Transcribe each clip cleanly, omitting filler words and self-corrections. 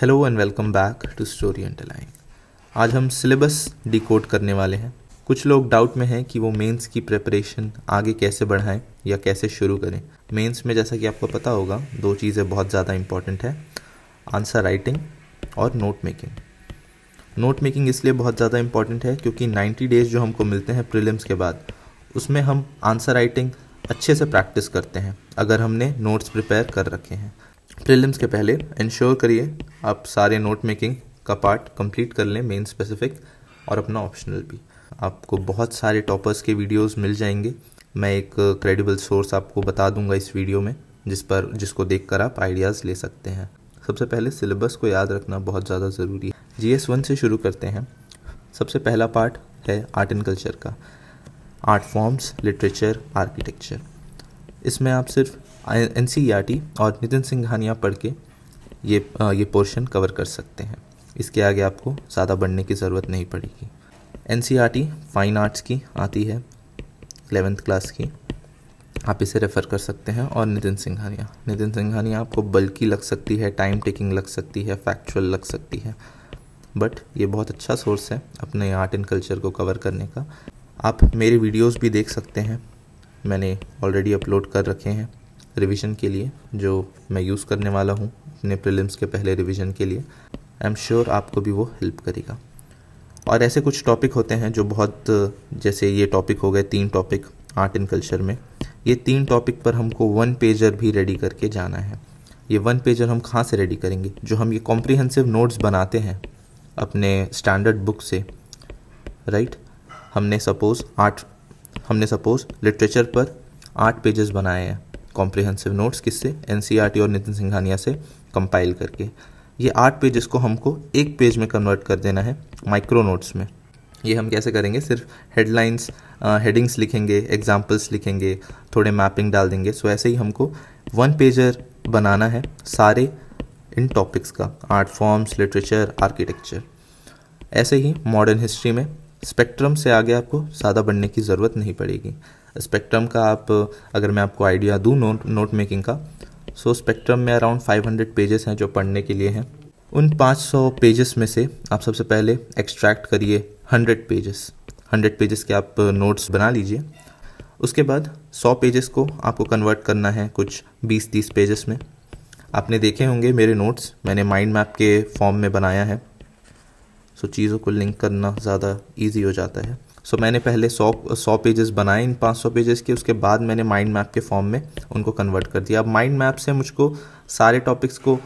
Hello and welcome back to story underline. आज हम syllabus decode करने वाले हैं। कुछ लोग डाउट में हैं कि वो मेंस की प्रिपरेशन आगे कैसे बढ़ाएं या कैसे शुरू करें। मेंस में जैसा कि आपको पता होगा दो चीज़ें बहुत ज़्यादा इंपॉर्टेंट है, आंसर राइटिंग और नोट मेकिंग। नोट मेकिंग इसलिए बहुत ज़्यादा इंपॉर्टेंट है क्योंकि 90 डेज़ जो हमको मिलते हैं प्रीलिम्स के बाद, उसमें हम आंसर राइटिंग अच्छे से प्रैक्टिस करते हैं अगर हमने नोट्स प्रिपेयर कर रखे हैं। प्रीलिम्स के पहले इंश्योर करिए आप सारे नोट मेकिंग का पार्ट कंप्लीट कर लें, मेन स्पेसिफिक और अपना ऑप्शनल भी। आपको बहुत सारे टॉपर्स के वीडियोस मिल जाएंगे। मैं एक क्रेडिबल सोर्स आपको बता दूंगा इस वीडियो में जिसको देखकर आप आइडियाज़ ले सकते हैं। सबसे पहले सिलेबस को याद रखना बहुत ज़्यादा ज़रूरी है। GS 1 से शुरू करते हैं। सबसे पहला पार्ट है आर्ट एंड कल्चर का, आर्ट फॉर्म्स, लिटरेचर, आर्किटेक्चर। इसमें आप सिर्फ NCERT और नितिन सिंघानिया पढ़ के ये पोर्शन कवर कर सकते हैं। इसके आगे आपको ज़्यादा बढ़ने की ज़रूरत नहीं पड़ेगी। NCERT फाइन आर्ट्स की आती है 11th क्लास की, आप इसे रेफ़र कर सकते हैं। और नितिन सिंघानिया आपको बल्कि लग सकती है, टाइम टेकिंग लग सकती है, फैक्चुअल लग सकती है, बट ये बहुत अच्छा सोर्स है अपने आर्ट एंड कल्चर को कवर करने का। आप मेरे वीडियोस भी देख सकते हैं, मैंने ऑलरेडी अपलोड कर रखे हैं रिवीजन के लिए, जो मैं यूज़ करने वाला हूँ अपने प्रीलिम्स के पहले रिवीजन के लिए। आई एम श्योर आपको भी वो हेल्प करेगा। और ऐसे कुछ टॉपिक होते हैं जो बहुत, जैसे ये टॉपिक हो गए 3 टॉपिक आर्ट एंड कल्चर में। ये 3 टॉपिक पर हमको 1 पेजर भी रेडी करके जाना है। ये 1 पेजर हम कहाँ से रेडी करेंगे? जो हम ये कॉम्प्रिहेंसिव नोट्स बनाते हैं अपने स्टैंडर्ड बुक से, राइट। हमने सपोज लिटरेचर पर 8 पेजेस बनाए हैं कॉम्प्रिहेंसिव नोट्स, किससे? NCERT और नितिन सिंघानिया से कंपाइल करके। ये 8 पेजेस को हमको 1 पेज में कन्वर्ट कर देना है माइक्रो नोट्स में। ये हम कैसे करेंगे? सिर्फ हेडलाइंस, हेडिंग्स लिखेंगे, एग्जाम्पल्स लिखेंगे, थोड़े मैपिंग डाल देंगे। सो ऐसे ही हमको 1 पेजर बनाना है सारे इन टॉपिक्स का, आर्ट फॉर्म्स, लिटरेचर, आर्किटेक्चर। ऐसे ही मॉडर्न हिस्ट्री में स्पेक्ट्रम से आगे आपको ज़्यादा बढ़ने की ज़रूरत नहीं पड़ेगी। स्पेक्ट्रम का अगर मैं आपको आइडिया दूँ नोट मेकिंग का, सो स्पेक्ट्रम में अराउंड 500 पेजेस हैं जो पढ़ने के लिए हैं। उन 500 पेजेस में से आप सबसे पहले एक्सट्रैक्ट करिए 100 पेजेस के आप नोट्स बना लीजिए। उसके बाद 100 पेजेस को आपको कन्वर्ट करना है कुछ 20-30 पेजेस में। आपने देखे होंगे मेरे नोट्स, मैंने माइंड मैप के फॉर्म में बनाया है, सो चीज़ों को लिंक करना ज़्यादा ईजी हो जाता है। सो मैंने पहले 100 पेजेस बनाए इन 500 पेजेस के, उसके बाद मैंने माइंड मैप के फॉर्म में उनको कन्वर्ट कर दिया। अब माइंड मैप से मुझको सारे टॉपिक्स को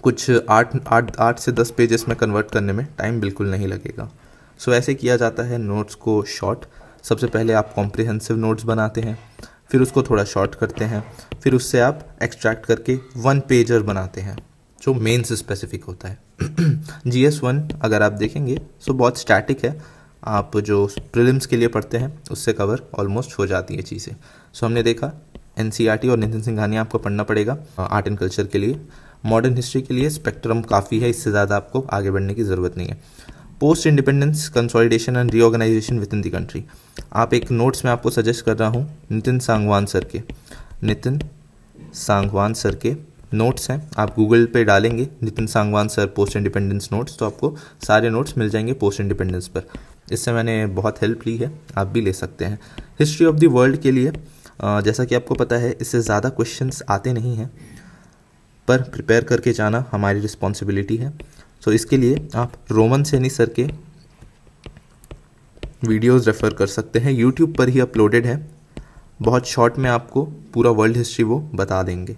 कुछ 8 से 10 पेजेस में कन्वर्ट करने में टाइम बिल्कुल नहीं लगेगा। सो ऐसे किया जाता है नोट्स को शॉर्ट। सबसे पहले आप कॉम्प्रिहेंसिव नोट्स बनाते हैं, फिर उसको थोड़ा शॉर्ट करते हैं, फिर उससे आप एक्सट्रैक्ट करके 1 पेजर बनाते हैं जो मेन से स्पेसिफिक होता है। GS 1 अगर आप देखेंगे सो बहुत स्टैटिक है, आप जो प्रीलिम्स के लिए पढ़ते हैं उससे कवर ऑलमोस्ट हो जाती है चीज़ें। सो हमने देखा NCERT और नितिन सिंघानिया आपको पढ़ना पड़ेगा आर्ट एंड कल्चर के लिए। मॉडर्न हिस्ट्री के लिए स्पेक्ट्रम काफ़ी है, इससे ज़्यादा आपको आगे बढ़ने की ज़रूरत नहीं है। Post independence consolidation and reorganisation within the country, आप एक नोट्स में आपको सजेस्ट कर रहा हूँ नितिन सांगवान सर के नोट्स हैं। आप गूगल पे डालेंगे Nitin Sangwan sir post independence notes, तो आपको सारे नोट्स मिल जाएंगे पोस्ट इंडिपेंडेंस पर। इससे मैंने बहुत हेल्प ली है, आप भी ले सकते हैं। हिस्ट्री ऑफ द वर्ल्ड के लिए जैसा कि आपको पता है इससे ज़्यादा क्वेश्चंस आते नहीं हैं, पर प्रिपेयर करके जाना हमारी रिस्पॉन्सिबिलिटी है। सो इसके लिए आप रोमन सैनी सर के वीडियोस रेफ़र कर सकते हैं, यूट्यूब पर ही अपलोडेड है। बहुत शॉर्ट में आपको पूरा वर्ल्ड हिस्ट्री वो बता देंगे,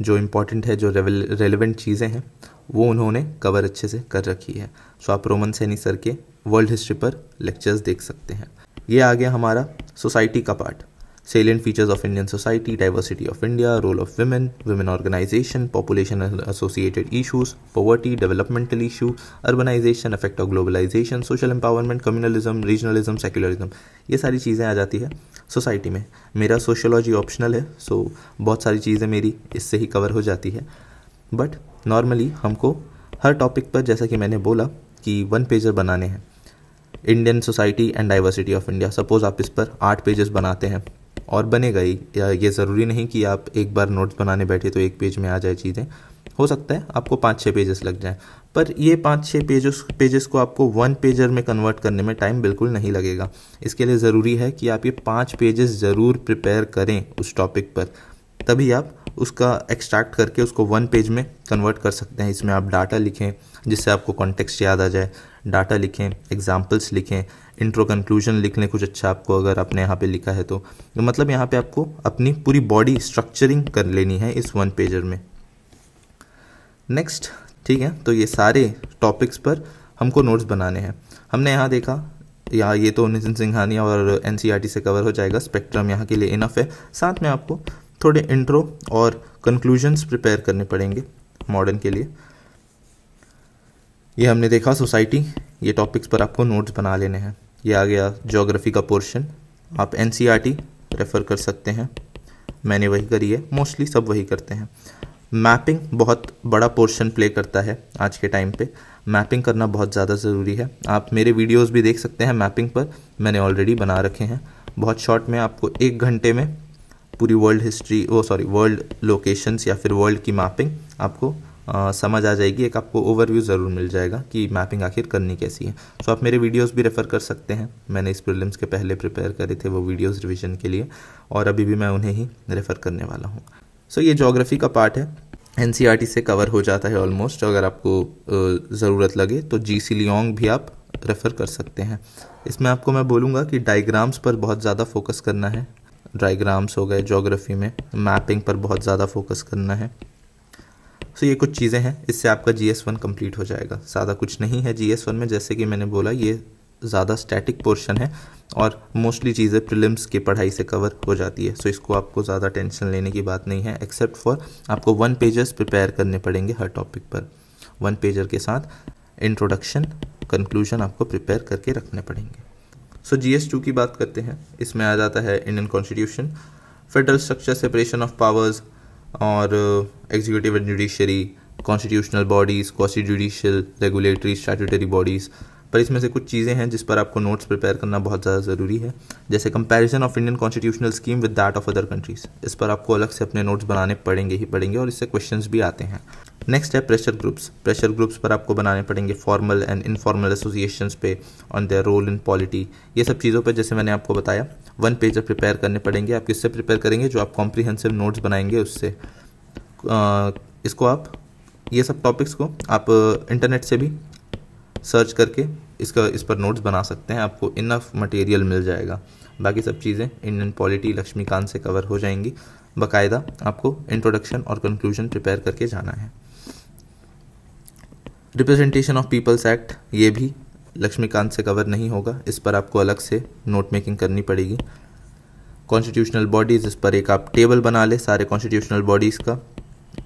जो इम्पॉर्टेंट है, जो रेलेवेंट चीज़ें हैं वो उन्होंने कवर अच्छे से कर रखी है। सो आप रोमन सैनी सर के वर्ल्ड हिस्ट्री पर लेक्चर्स देख सकते हैं। ये आ गया हमारा सोसाइटी का part, salient features of Indian society, diversity of India, role of women organisation, population associated issues, poverty, developmental issue, urbanisation, effect of globalisation, social empowerment, communalism, regionalism, secularism, ये सारी चीज़ें आ जाती है सोसाइटी में। मेरा सोशियोलॉजी ऑप्शनल है, सो बहुत सारी चीज़ें मेरी इससे ही कवर हो जाती है। बट नॉर्मली हमको हर टॉपिक पर, जैसा कि मैंने बोला कि 1 पेजर बनाने हैं। Indian society and diversity of India, suppose आप इस पर 8 पेजेस बनाते हैं और बनेगा ही, ये ज़रूरी नहीं कि आप एक बार नोट्स बनाने बैठे तो 1 पेज में आ जाए चीज़ें। हो सकता है आपको 5-6 पेजेस लग जाए, पर ये 5-6 पेजेस को आपको 1 पेजर में कन्वर्ट करने में टाइम बिल्कुल नहीं लगेगा। इसके लिए ज़रूरी है कि आप ये 5 पेजेस ज़रूर प्रिपेयर करें उस टॉपिक पर, तभी आप उसका एक्सट्रैक्ट करके उसको 1 पेज में कन्वर्ट कर सकते हैं। इसमें आप डाटा लिखें जिससे आपको कॉन्टेक्स्ट याद आ जाए, डाटा लिखें, एग्जाम्पल्स लिखें, इंट्रो कंक्लूजन लिख लें कुछ अच्छा आपको अगर आपने यहाँ पे लिखा है तो मतलब यहाँ पे आपको अपनी पूरी बॉडी स्ट्रक्चरिंग कर लेनी है इस 1 पेजर में। नेक्स्ट, ठीक है, तो ये सारे टॉपिक्स पर हमको नोट्स बनाने हैं। हमने यहाँ देखा या ये तो नितिन सिंघानिया और एनसीईआरटी से कवर हो जाएगा, स्पेक्ट्रम यहाँ के लिए इनफ है। साथ में आपको थोड़े इंट्रो और कंक्लूजन्स प्रिपेयर करने पड़ेंगे मॉडर्न के लिए। ये हमने देखा सोसाइटी, ये टॉपिक्स पर आपको नोट्स बना लेने हैं। ये आ गया ज्योग्राफी का पोर्शन, आप एनसीईआरटी रेफ़र कर सकते हैं, मैंने वही करी है, मोस्टली सब वही करते हैं। मैपिंग बहुत बड़ा पोर्शन प्ले करता है आज के टाइम पे, मैपिंग करना बहुत ज़्यादा ज़रूरी है। आप मेरे वीडियोस भी देख सकते हैं मैपिंग पर, मैंने ऑलरेडी बना रखे हैं। बहुत शॉर्ट में आपको 1 घंटे में पूरी वर्ल्ड लोकेशंस या फिर वर्ल्ड की मैपिंग आपको समझ आ जाएगी। एक आपको ओवरव्यू ज़रूर मिल जाएगा कि मैपिंग आखिर करनी कैसी है। सो आप मेरे वीडियोस भी रेफ़र कर सकते हैं, मैंने इस प्रीलिम्स के पहले प्रिपेयर करे थे वो वीडियोस रिवीजन के लिए, और अभी भी मैं उन्हें ही रेफ़र करने वाला हूँ। सो ये ज्योग्राफी का पार्ट है, एनसीईआरटी से कवर हो जाता है ऑलमोस्ट। अगर आपको ज़रूरत लगे तो जीसी लियोंग भी आप रेफ़र कर सकते हैं। इसमें आपको मैं बोलूँगा कि डायग्राम्स पर बहुत ज़्यादा फोकस करना है, डायग्राम्स हो गए ज्योग्राफी में, मैपिंग पर बहुत ज़्यादा फोकस करना है। सो ये कुछ चीज़ें हैं, इससे आपका GS1 कंप्लीट हो जाएगा। ज़्यादा कुछ नहीं है GS1 में, जैसे कि मैंने बोला ये ज़्यादा स्टैटिक पोर्शन है और मोस्टली चीज़ें प्रीलिम्स की पढ़ाई से कवर हो जाती है। सो इसको आपको ज़्यादा टेंशन लेने की बात नहीं है, एक्सेप्ट फॉर आपको 1 पेजर्स प्रिपेयर करने पड़ेंगे हर टॉपिक पर। 1 पेजर के साथ इंट्रोडक्शन, कंक्लूजन आपको प्रिपेयर करके रखने पड़ेंगे। सो GS2 की बात करते हैं। इसमें आ जाता है Indian constitution, federal structure, separation of powers और executive and judiciary, constitutional bodies, quasi judicial, regulatory, statutory bodies. पर इसमें से कुछ चीज़ें हैं जिस पर आपको नोट्स प्रिपेयर करना बहुत ज़्यादा ज़रूरी है, जैसे comparison of Indian constitutional scheme with that of other countries. इस पर आपको अलग से अपने नोट्स बनाने पड़ेंगे ही पड़ेंगे और इससे क्वेश्चंस भी आते हैं। नेक्स्ट है प्रेशर ग्रुप्स। प्रेशर ग्रुप्स पर आपको बनाने पड़ेंगे फॉर्मल एंड इनफॉर्मल एसोसिएशंस पे, on their role in polity. ये सब चीज़ों पे जैसे मैंने आपको बताया 1 पेजर प्रिपेयर करने पड़ेंगे। आप किससे प्रिपेयर करेंगे? जो आप कॉम्प्रिहेंसिव नोट्स बनाएंगे उससे। इसको आप ये सब टॉपिक्स को आप इंटरनेट से भी सर्च करके इस पर नोट्स बना सकते हैं, आपको इनफ मटेरियल मिल जाएगा। बाकी सब चीज़ें इंडियन पॉलिटी लक्ष्मीकांत से कवर हो जाएंगी। बाकायदा आपको इंट्रोडक्शन और कंक्लूजन प्रिपेयर करके जाना है। रिप्रेजेंटेशन ऑफ पीपल्स एक्ट, ये भी लक्ष्मीकांत से कवर नहीं होगा, इस पर आपको अलग से नोट मेकिंग करनी पड़ेगी। कॉन्स्टिट्यूशनल बॉडीज़, इस पर एक आप टेबल बना लें सारे कॉन्स्टिट्यूशनल बॉडीज़ का,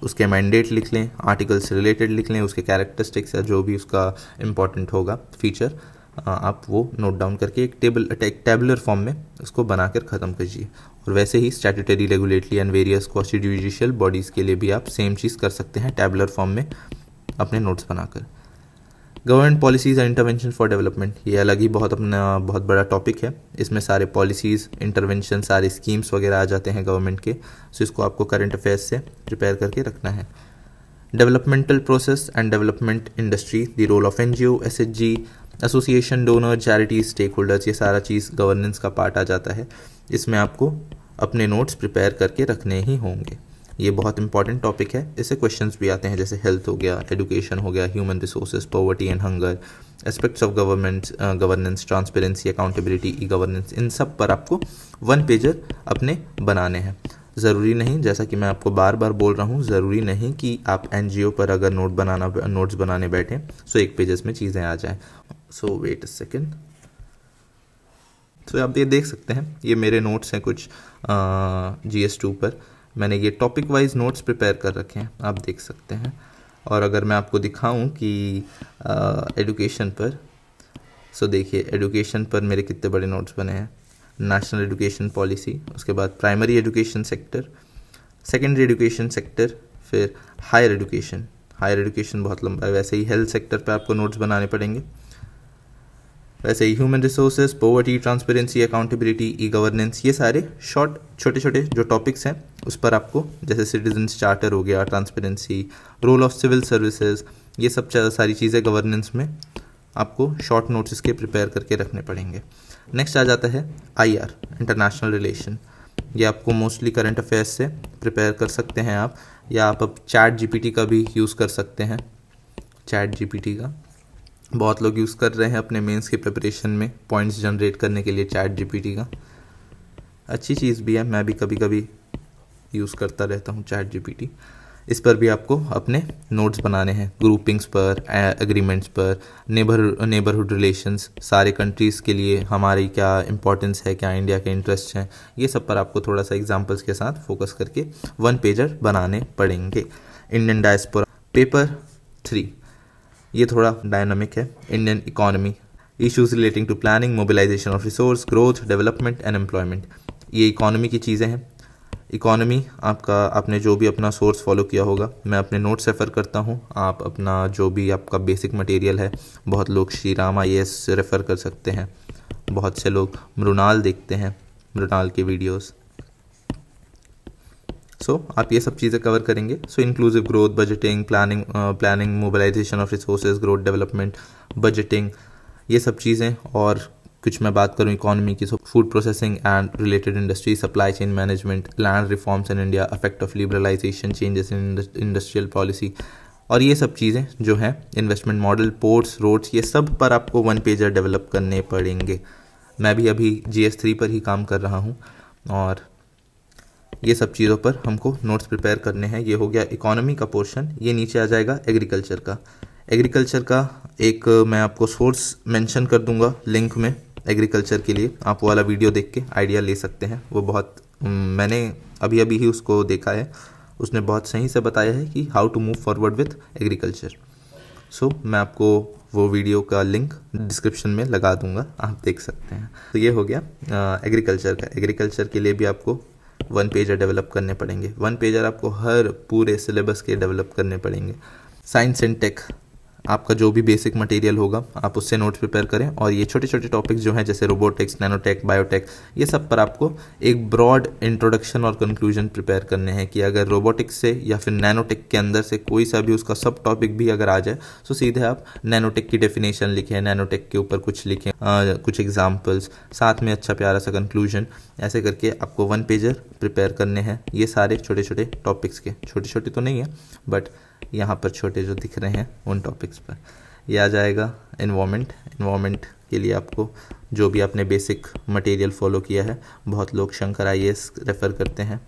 उसके मैंडेट लिख लें, आर्टिकल से रिलेटेड लिख लें, उसके कैरेक्टरिस्टिक्स या जो भी उसका इम्पॉर्टेंट होगा फीचर, आप वो नोट डाउन करके एक टेबुलर फॉर्म में उसको बनाकर ख़त्म कीजिए। और वैसे ही statutory, regulatory and various quasi judicial bodies के लिए भी आप सेम चीज़ कर सकते हैं, टेबुलर फॉर्म में अपने नोट्स बनाकर। Government policies and intervention for development, ये अलग ही बहुत बड़ा टॉपिक है। इसमें सारे पॉलिसीज़, इंटरवेंशन, सारे स्कीम्स वगैरह आ जाते हैं गवर्नमेंट के। सो इसको आपको करंट अफेयर्स से प्रिपेयर करके रखना है। Developmental process and development industry, the role of NGO, SHG, association, donor, charities, stakeholders, ये सारा चीज़ गवर्नेंस का पार्ट आ जाता है। इसमें आपको अपने नोट्स प्रिपेयर करके रखने ही होंगे। ये बहुत इंपॉर्टेंट टॉपिक है, इससे क्वेश्चंस भी आते हैं, जैसे हेल्थ हो गया, एजुकेशन हो गया, human resources, poverty and hunger, aspects of governance, transparency, accountability, e governance. इन सब पर आपको 1 पेजर अपने बनाने हैं। ज़रूरी नहीं, जैसा कि मैं आपको बार बार बोल रहा हूँ, ज़रूरी नहीं कि आप NGO पर अगर नोट्स बनाने बैठें सो 1 पेजेस में चीज़ें आ जाएँ। सो वेट अ सेकेंड। तो आप ये देख सकते हैं, ये मेरे नोट्स हैं कुछ GS2 पर। मैंने ये टॉपिक वाइज नोट्स प्रिपेयर कर रखे हैं, आप देख सकते हैं। और अगर मैं आपको दिखाऊं कि एजुकेशन पर, सो देखिए एजुकेशन पर मेरे कितने बड़े नोट्स बने हैं। नेशनल एजुकेशन पॉलिसी, उसके बाद primary education sector, secondary education sector, फिर हायर एजुकेशन बहुत लंबा है। वैसे ही हेल्थ सेक्टर पे आपको नोट्स बनाने पड़ेंगे। वैसे ही human resources, poverty, transparency, accountability, e governance, ये सारे शॉर्ट छोटे छोटे जो टॉपिक्स हैं उस पर आपको, जैसे सिटीजन्स चार्टर हो गया, transparency, role of civil services, ये सब सारी चीज़ें गवर्नेंस में आपको शॉर्ट नोट्स इसके प्रिपेयर करके रखने पड़ेंगे। नेक्स्ट आ जाता है IR, इंटरनेशनल रिलेशन। ये आपको मोस्टली करंट अफेयर्स से प्रिपेयर कर सकते हैं आप, या आप अब चैट GPT का भी यूज़ कर सकते हैं। चैट GPT का बहुत लोग यूज़ कर रहे हैं अपने मेंस की प्रिपरेशन में, पॉइंट्स जनरेट करने के लिए चैट GPT का अच्छी चीज़ भी है, मैं भी कभी कभी यूज़ करता रहता हूँ चैट GPT। इस पर भी आपको अपने नोट्स बनाने हैं, ग्रुपिंग्स पर, एग्रीमेंट्स पर, नेबरहुड रिलेशंस, सारे कंट्रीज़ के लिए हमारी क्या इंपॉर्टेंस है, क्या इंडिया के इंटरेस्ट हैं, ये सब पर आपको थोड़ा सा एग्जांपल्स के साथ फोकस करके 1 पेजर बनाने पड़ेंगे। इंडियन डायस्पोरा, पेपर 3, ये थोड़ा डायनामिक है। Indian economy, issues relating to planning, mobilisation of resource, growth, development and employment, ये इकोनॉमी की चीज़ें हैं। इकोनॉमी आपका, आपने जो भी अपना सोर्स फॉलो किया होगा, मैं अपने नोट्स रेफ़र करता हूँ, आप अपना जो भी आपका बेसिक मटेरियल है, बहुत लोग श्री राम IAS रेफ़र कर सकते हैं, बहुत से लोग मृणाल देखते हैं, मृणाल के वीडियोस। आप ये सब चीज़ें कवर करेंगे। Inclusive growth, budgeting, planning, mobilisation of resources, growth, development, budgeting, ये सब चीज़ें। और कुछ मैं बात करूँ इकोनॉमी की, food processing and related industry, supply chain management, land reforms in India, effect of liberalisation, changes in industrial policy, और ये सब चीज़ें जो हैं, इन्वेस्टमेंट मॉडल, पोर्ट्स, रोड्स, ये सब पर आपको 1 पेजर डेवलप करने पड़ेंगे। मैं भी अभी GS3 पर ही काम कर रहा हूँ और ये सब चीज़ों पर हमको नोट्स प्रिपेयर करने हैं। ये हो गया इकोनॉमी का पोर्शन। ये नीचे आ जाएगा एग्रीकल्चर का। एग्रीकल्चर का एक मैं आपको सोर्स मेंशन कर दूंगा लिंक में, एग्रीकल्चर के लिए आप वो वाला वीडियो देख के आइडिया ले सकते हैं। वो बहुत मैंने अभी अभी ही उसको देखा है, उसने बहुत सही से बताया है कि how to move forward with agriculture. मैं आपको वो वीडियो का लिंक डिस्क्रिप्शन में लगा दूंगा, आप देख सकते हैं। तो ये हो गया एग्रीकल्चर का। एग्रीकल्चर के लिए भी आपको 1 पेजर डेवलप करने पड़ेंगे। 1 पेजर आपको हर पूरे सिलेबस के डेवलप करने पड़ेंगे। साइंस एंड टेक, आपका जो भी बेसिक मटेरियल होगा आप उससे नोट्स प्रिपेयर करें, और ये छोटे छोटे टॉपिक्स जो हैं जैसे रोबोटिक्स, नैनोटेक, बायोटेक, ये सब पर आपको एक ब्रॉड इंट्रोडक्शन और कंक्लूजन प्रिपेयर करने हैं कि अगर रोबोटिक्स से या फिर नैनोटेक के अंदर से कोई सा भी उसका सब टॉपिक भी अगर आ जाए तो सीधे आप नैनोटेक की डेफिनेशन लिखें, नैनोटेक के ऊपर कुछ लिखें, कुछ एग्जाम्पल्स, साथ में अच्छा प्यारा सा कंक्लूजन, ऐसे करके आपको 1 पेजर प्रिपेयर करने हैं। ये सारे छोटे छोटे टॉपिक्स के, छोटे छोटे तो नहीं है बट यहाँ पर छोटे जो दिख रहे हैं उन टॉपिक्स पर। यह आ जाएगा इन्वायरमेंट के लिए आपको जो भी आपने बेसिक मटेरियल फॉलो किया है, बहुत लोग शंकर IAS रेफ़र करते हैं,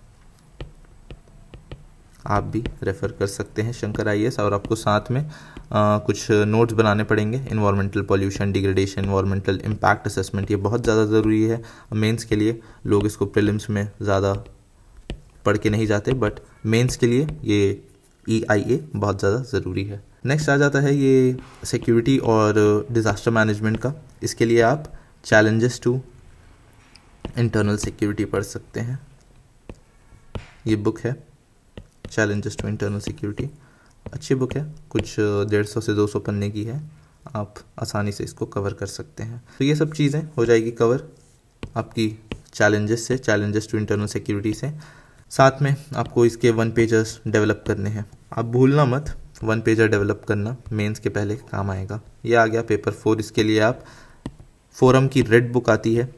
आप भी रेफ़र कर सकते हैं शंकर IAS। और आपको साथ में कुछ नोट्स बनाने पड़ेंगे। Environmental pollution, degradation, environmental impact assessment, ये बहुत ज़्यादा ज़रूरी है मेंस के लिए। लोग इसको प्रीलिम्स में ज़्यादा पढ़ के नहीं जाते, बट मेंस के लिए ये EIA बहुत ज़्यादा ज़रूरी है। नेक्स्ट आ जाता है ये सिक्योरिटी और डिज़ास्टर मैनेजमेंट का। इसके लिए आप चैलेंजेस टू इंटरनल सिक्योरिटी पढ़ सकते हैं। ये बुक है चैलेंजेस टू इंटरनल सिक्योरिटी, अच्छी बुक है, कुछ 150 से 200 पन्ने की है, आप आसानी से इसको कवर कर सकते हैं। तो ये सब चीज़ें हो जाएगी कवर आपकी चैलेंजेस टू इंटरनल सिक्योरिटी से। साथ में आपको इसके 1 पेजर्स डेवलप करने हैं। आप भूलना मत, 1 पेजर डेवलप करना मेंस के पहले काम आएगा। ये आ गया पेपर 4। इसके लिए आप फोरम की रेड बुक आती है,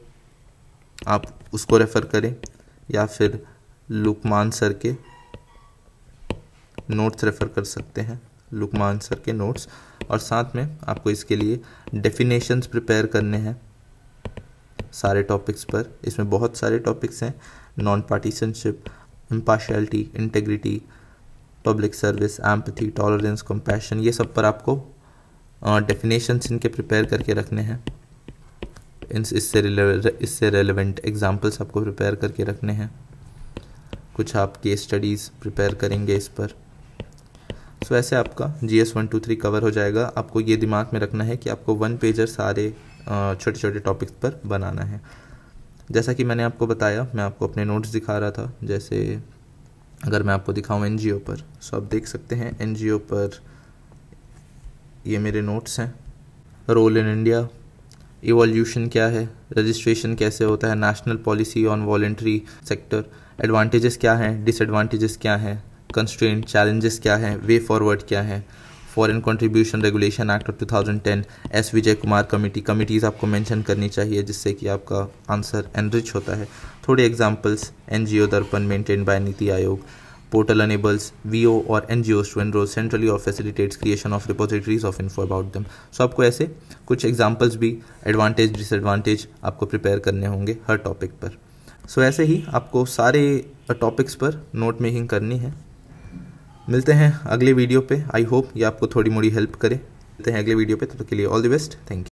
आप उसको रेफ़र करें, या फिर लुकमान सर के नोट्स रेफ़र कर सकते हैं, लुकमान सर के नोट्स। और साथ में आपको इसके लिए डेफिनेशंस प्रिपेयर करने हैं सारे टॉपिक्स पर। इसमें बहुत सारे टॉपिक्स हैं, non पार्टीशनशिप, impartiality, integrity, public service, empathy, tolerance, compassion, ये सब पर आपको डेफिनेशंस इनके प्रिपेयर करके रखने हैं। इससे रेलेवेंट एग्जांपल्स आपको प्रिपेयर करके रखने हैं। कुछ आप केस स्टडीज़ प्रिपेयर करेंगे इस पर। ऐसे आपका GS 1 2 3 कवर हो जाएगा। आपको ये दिमाग में रखना है कि आपको 1 पेजर सारे छोटे छोटे टॉपिक्स पर बनाना है। जैसा कि मैंने आपको बताया, मैं आपको अपने नोट्स दिखा रहा था। जैसे अगर मैं आपको दिखाऊं NGO पर, आप देख सकते हैं NGO पर ये मेरे नोट्स हैं। रोल इन इंडिया, इवोल्यूशन क्या है, रजिस्ट्रेशन कैसे होता है, national policy on voluntary sector, advantages क्या हैं, डिसएडवांटेजेस क्या हैं, कंस्ट्रेंट चैलेंजेस क्या हैं, वे फॉरवर्ड क्या है, foreign contribution regulation act of 2010, S Vijay Kumar committees आपको मेंशन करनी चाहिए जिससे कि आपका आंसर एनरिच होता है। थोड़े एग्जांपल्स, एनजीओ दर्पण maintained by NITI Aayog, portal enables VO और NGOs to enroll centrally or facilitates creation of repositories of info about them। सो आपको ऐसे कुछ एग्जांपल्स भी एडवांटेज डिसएडवांटेज आपको प्रिपेयर करने होंगे हर टॉपिक पर। सो ऐसे ही आपको सारे टॉपिक्स पर नोट मेकिंग करनी है। मिलते हैं अगले वीडियो पे। आई होप ये आपको थोड़ी मोड़ी हेल्प करे। मिलते हैं अगले वीडियो पे, तब तक के लिए all the best, thank you.